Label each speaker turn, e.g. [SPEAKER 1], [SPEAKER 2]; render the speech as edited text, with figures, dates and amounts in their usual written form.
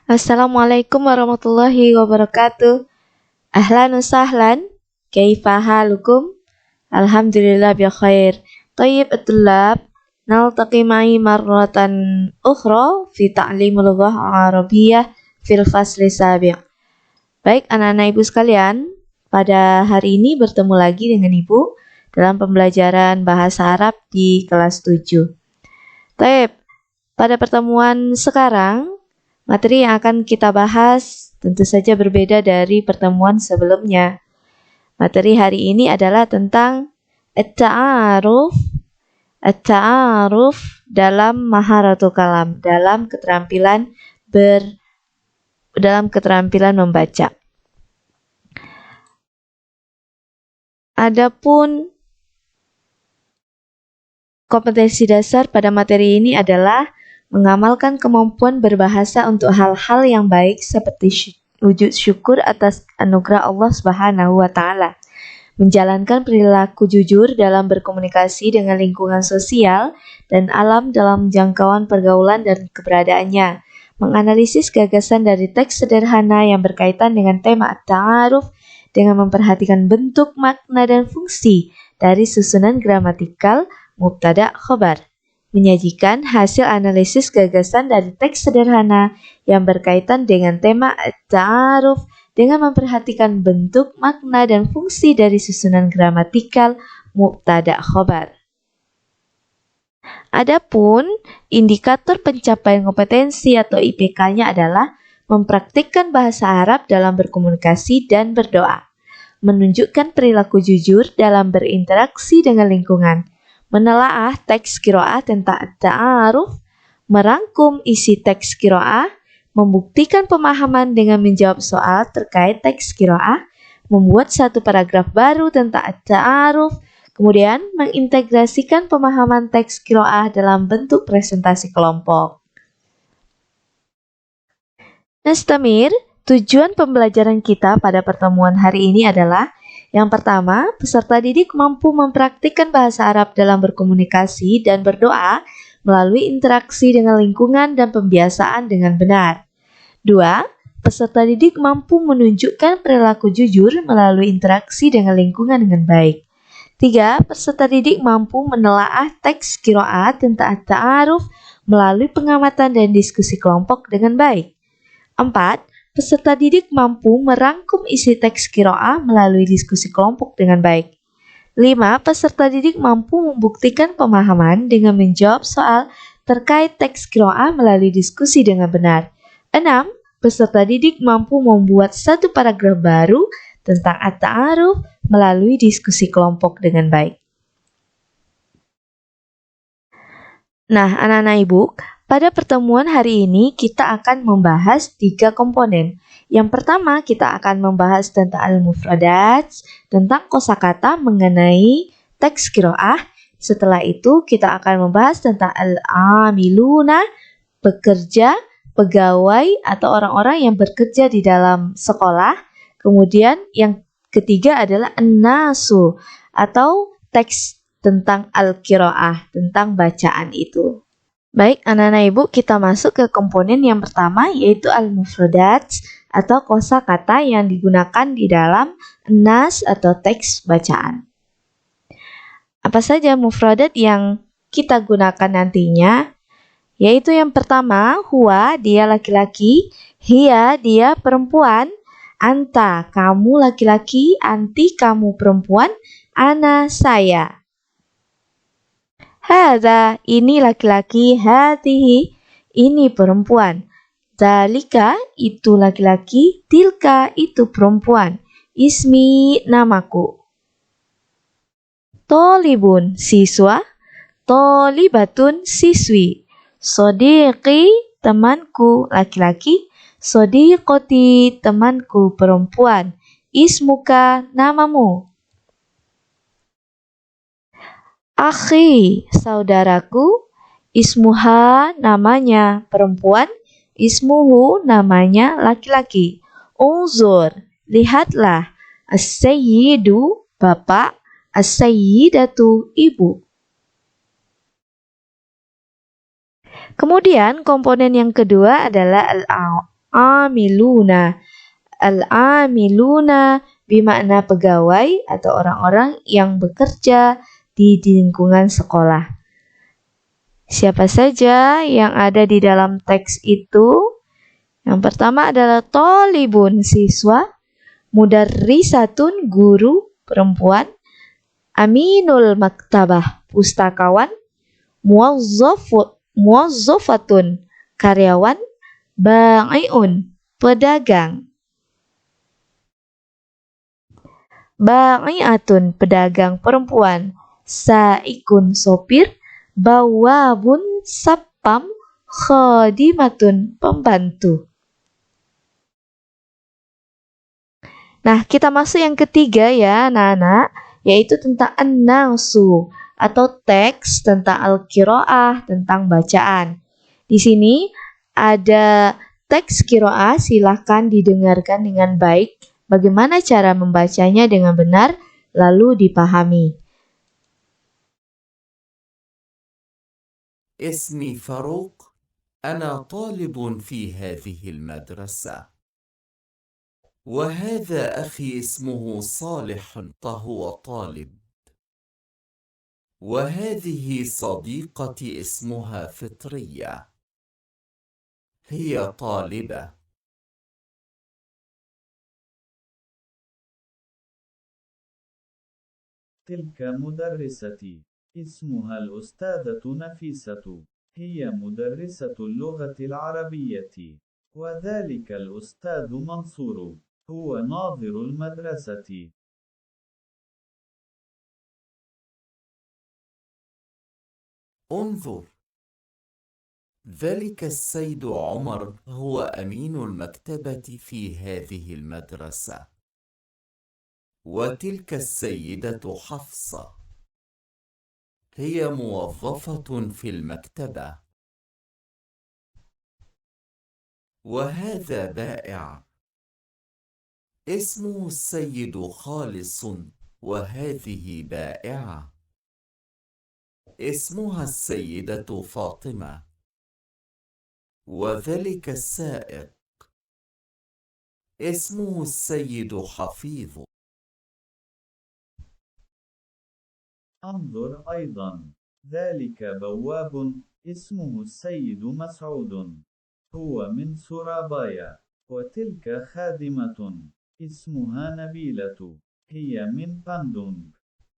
[SPEAKER 1] Assalamualaikum warahmatullahi wabarakatuh. Ahlan wa sahlan. Kaifa halukum? Alhamdulillah bi khair. Tayyib at-tullab, naltaqi ma'i marratan ukhra fi ta'limul lughah arabiyyah fil fasli sabi'. Baik anak-anak ibu sekalian, pada hari ini bertemu lagi dengan ibu dalam pembelajaran bahasa Arab di kelas 7. Tayyib, pada pertemuan sekarang materi yang akan kita bahas tentu saja berbeda dari pertemuan sebelumnya. Materi hari ini adalah tentang at-ta'aruf dalam maharatul kalam, dalam keterampilan membaca. Adapun kompetensi dasar pada materi ini adalah mengamalkan kemampuan berbahasa untuk hal-hal yang baik seperti wujud syukur atas anugerah Allah Subhanahu wa taala, menjalankan perilaku jujur dalam berkomunikasi dengan lingkungan sosial dan alam dalam jangkauan pergaulan dan keberadaannya, menganalisis gagasan dari teks sederhana yang berkaitan dengan tema at-ta'aruf dengan memperhatikan bentuk, makna, dan fungsi dari susunan gramatikal mubtada khobar, menyajikan hasil analisis gagasan dari teks sederhana yang berkaitan dengan tema at-ta'aruf dengan memperhatikan bentuk, makna, dan fungsi dari susunan gramatikal mubtada khobar. Adapun indikator pencapaian kompetensi atau IPK-nya adalah mempraktikkan bahasa Arab dalam berkomunikasi dan berdoa, menunjukkan perilaku jujur dalam berinteraksi dengan lingkungan, menelaah teks qiraah tentang at-ta'aruf, merangkum isi teks qiraah, membuktikan pemahaman dengan menjawab soal terkait teks qiraah, membuat satu paragraf baru tentang at-ta'aruf, kemudian mengintegrasikan pemahaman teks qiraah dalam bentuk presentasi kelompok. Nastamir, tujuan pembelajaran kita pada pertemuan hari ini adalah yang pertama, peserta didik mampu mempraktikkan bahasa Arab dalam berkomunikasi dan berdoa melalui interaksi dengan lingkungan dan pembiasaan dengan benar. 2. Peserta didik mampu menunjukkan perilaku jujur melalui interaksi dengan lingkungan dengan baik. 3. Peserta didik mampu menelaah teks qiraat tentang at-ta'aruf melalui pengamatan dan diskusi kelompok dengan baik. 4. Peserta didik mampu merangkum isi teks qiraah melalui diskusi kelompok dengan baik. 5. Peserta didik mampu membuktikan pemahaman dengan menjawab soal terkait teks qiraah melalui diskusi dengan benar. 6. Peserta didik mampu membuat satu paragraf baru tentang at-ta'aruf melalui diskusi kelompok dengan baik. Nah, anak-anak ibu, pada pertemuan hari ini kita akan membahas 3 komponen. Yang pertama kita akan membahas tentang al-mufradat, tentang kosakata mengenai teks qiraah. Setelah itu kita akan membahas tentang al-amiluna, pekerja, pegawai atau orang-orang yang bekerja di dalam sekolah. Kemudian yang ketiga adalah an-nasu atau teks tentang al-qiraah, tentang bacaan itu. Baik, anak-anak ibu, kita masuk ke komponen yang pertama, yaitu al-mufradat atau kosakata yang digunakan di dalam nas atau teks bacaan. Apa saja mufradat yang kita gunakan nantinya? Yaitu yang pertama, huwa, dia laki-laki, hiya, dia perempuan, anta, kamu laki-laki, anti, kamu perempuan, ana, saya. Hadza, ini laki-laki, hatihi, ini perempuan. Dzalika, itu laki-laki, tilka, itu perempuan. Ismi, namaku. Tolibun, siswa. Tolibatun, siswi. Sodiqi, temanku, laki-laki. Sodiqoti, temanku, perempuan. Ismuka, namamu. Akhi, saudaraku. Ismuha, namanya perempuan. Ismuhu, namanya laki-laki. Unzur, lihatlah. As-sayyidu, bapak. As-sayyidatu, ibu. Kemudian komponen yang kedua adalah al-amiluna. Al-amiluna bermakna pegawai atau orang-orang yang bekerja di lingkungan sekolah. Siapa saja yang ada di dalam teks itu? Yang pertama adalah tolibun, siswa, mudarrisatun, guru perempuan, aminul maktabah, pustakawan, muwazzafatun, karyawan, bai'un, pedagang. Bai'atun, pedagang perempuan, saikun, sopir, bawabun, sapam, khadimatun, pembantu. Nah, kita masuk yang ketiga ya, anak-anak, yaitu tentang an-nasu atau teks tentang al-qiraah, tentang bacaan. Di sini ada teks qiraah, silahkan didengarkan dengan baik bagaimana cara membacanya dengan benar lalu dipahami.
[SPEAKER 2] اسمي فاروق. أنا طالب في هذه المدرسة. وهذا أخي اسمه صالح وهو طالب. وهذه صديقتي اسمها فطرية. هي طالبة.
[SPEAKER 3] تلك مدرستي. اسمها الأستاذة نفيسة. هي مدرسة اللغة العربية. وذلك الأستاذ منصور. هو ناظر المدرسة.
[SPEAKER 2] انظر، ذلك السيد عمر هو أمين المكتبة في هذه المدرسة. وتلك السيدة حفصة هي موظفة في المكتبة. وهذا بائع اسمه السيد خالص. وهذه بائعة اسمها السيدة فاطمة. وذلك السائق اسمه السيد حفيظ.
[SPEAKER 3] انظر أيضا، ذلك بواب اسمه السيد مسعود. هو من سورابايا. وتلك خادمة اسمها نبيلة. هي من باندونج.